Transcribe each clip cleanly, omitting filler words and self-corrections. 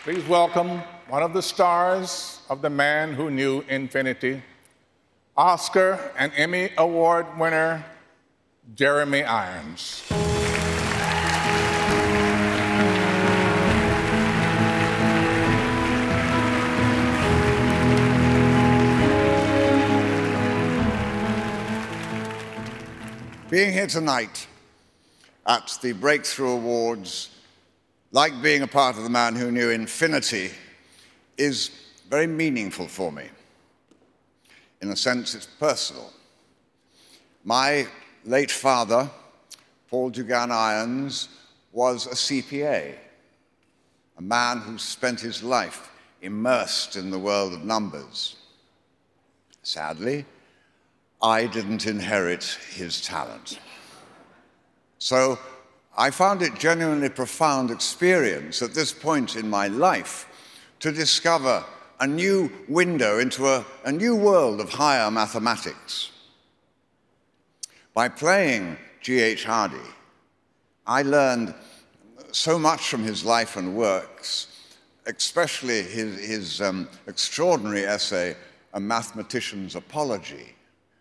Please welcome one of the stars of The Man Who Knew Infinity, Oscar and Emmy Award winner, Jeremy Irons. Being here tonight at the Breakthrough Awards, like being a part of The Man Who Knew Infinity, is very meaningful for me. In a sense, it's personal. My late father, Paul Dugan Irons, was a CPA, a man who spent his life immersed in the world of numbers. Sadly, I didn't inherit his talent. So I found it genuinely profound experience at this point in my life to discover a new window into a new world of higher mathematics. By playing G.H. Hardy, I learned so much from his life and works, especially his extraordinary essay, A Mathematician's Apology,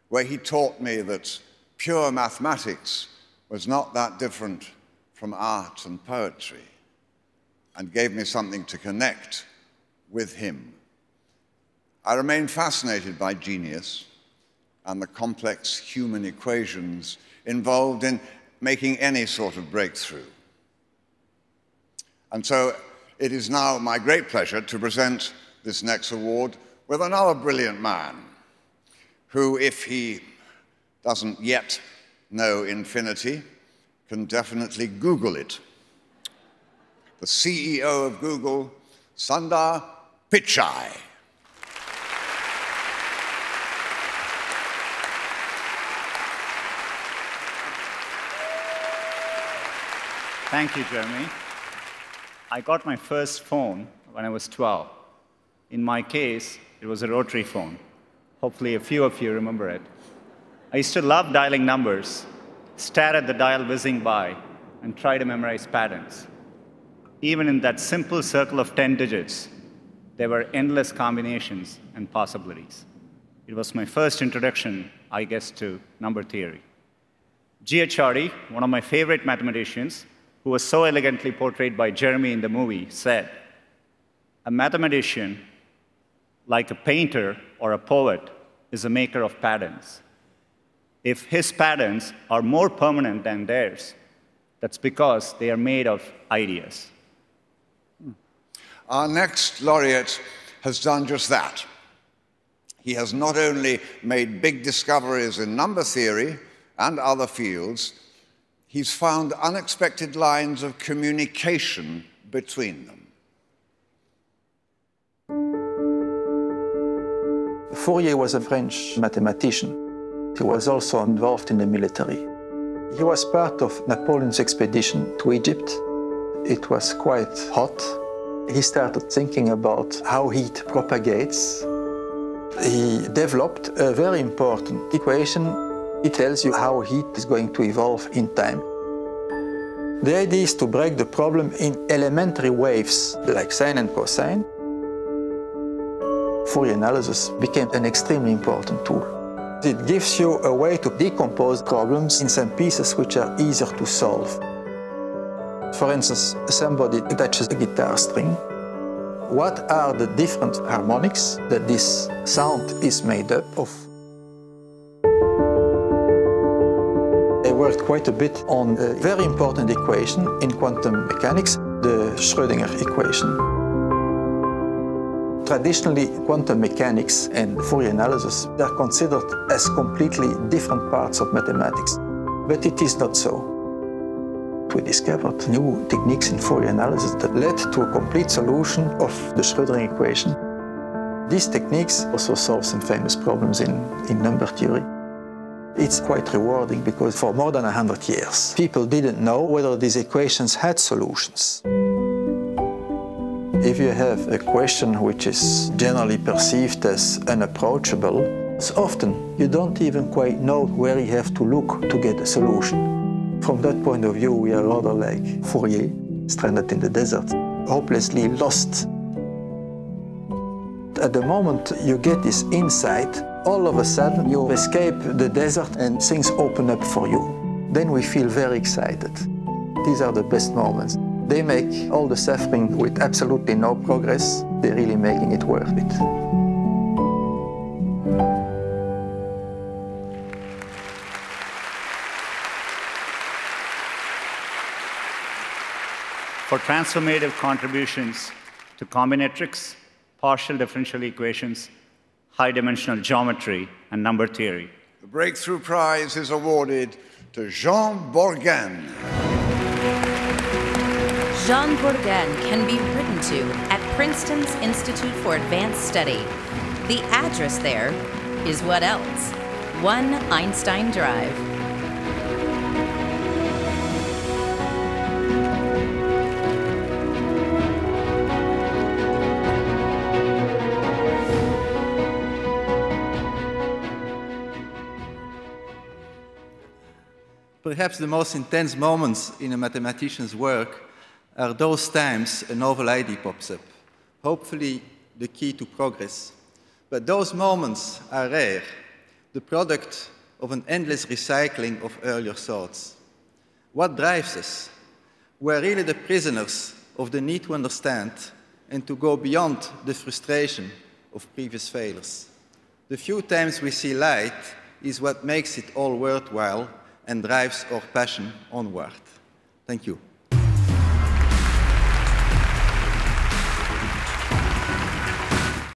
where he taught me that pure mathematics was not that different from art and poetry, and gave me something to connect with him. I remain fascinated by genius and the complex human equations involved in making any sort of breakthrough. And so it is now my great pleasure to present this next award with another brilliant man who, if he doesn't yet know infinity, can definitely Google it. The CEO of Google, Sundar Pichai. Thank you, Jeremy. I got my first phone when I was 12. In my case, it was a rotary phone. Hopefully a few of you remember it. I used to love dialing numbers, stare at the dial whizzing by, and try to memorize patterns. Even in that simple circle of 10 digits, there were endless combinations and possibilities. It was my first introduction, I guess, to number theory. G.H. Hardy, one of my favorite mathematicians, who was so elegantly portrayed by Jeremy in the movie, said, "A mathematician, like a painter or a poet, is a maker of patterns. If his patterns are more permanent than theirs, that's because they are made of ideas." Our next laureate has done just that. He has not only made big discoveries in number theory and other fields, he's found unexpected lines of communication between them. Fourier was a French mathematician. He was also involved in the military. He was part of Napoleon's expedition to Egypt. It was quite hot. He started thinking about how heat propagates. He developed a very important equation. It tells you how heat is going to evolve in time. The idea is to break the problem in elementary waves, like sine and cosine. Fourier analysis became an extremely important tool. It gives you a way to decompose problems in some pieces which are easier to solve. For instance, somebody touches a guitar string. What are the different harmonics that this sound is made up of? They worked quite a bit on a very important equation in quantum mechanics, the Schrödinger equation. Traditionally, quantum mechanics and Fourier analysis are considered as completely different parts of mathematics, but it is not so. We discovered new techniques in Fourier analysis that led to a complete solution of the Schrödinger equation. These techniques also solve some famous problems in number theory. It's quite rewarding because for more than 100 years, people didn't know whether these equations had solutions. If you have a question which is generally perceived as unapproachable, often you don't even quite know where you have to look to get a solution. From that point of view, we are rather like Fourier, stranded in the desert. hopelessly lost. At the moment you get this insight, all of a sudden you escape the desert and things open up for you. Then we feel very excited. These are the best moments. They make all the suffering with absolutely no progress. They're really making it worth it. For transformative contributions to combinatorics, partial differential equations, high-dimensional geometry, and number theory. The Breakthrough Prize is awarded to Jean Bourgain. Jean Bourgain can be written to at Princeton's Institute for Advanced Study. The address there is what else? 1 Einstein Drive. Perhaps the most intense moments in a mathematician's work are those times a novel idea pops up, hopefully the key to progress. But those moments are rare, the product of an endless recycling of earlier thoughts. What drives us? We're really the prisoners of the need to understand and to go beyond the frustration of previous failures. The few times we see light is what makes it all worthwhile and drives our passion onward. Thank you.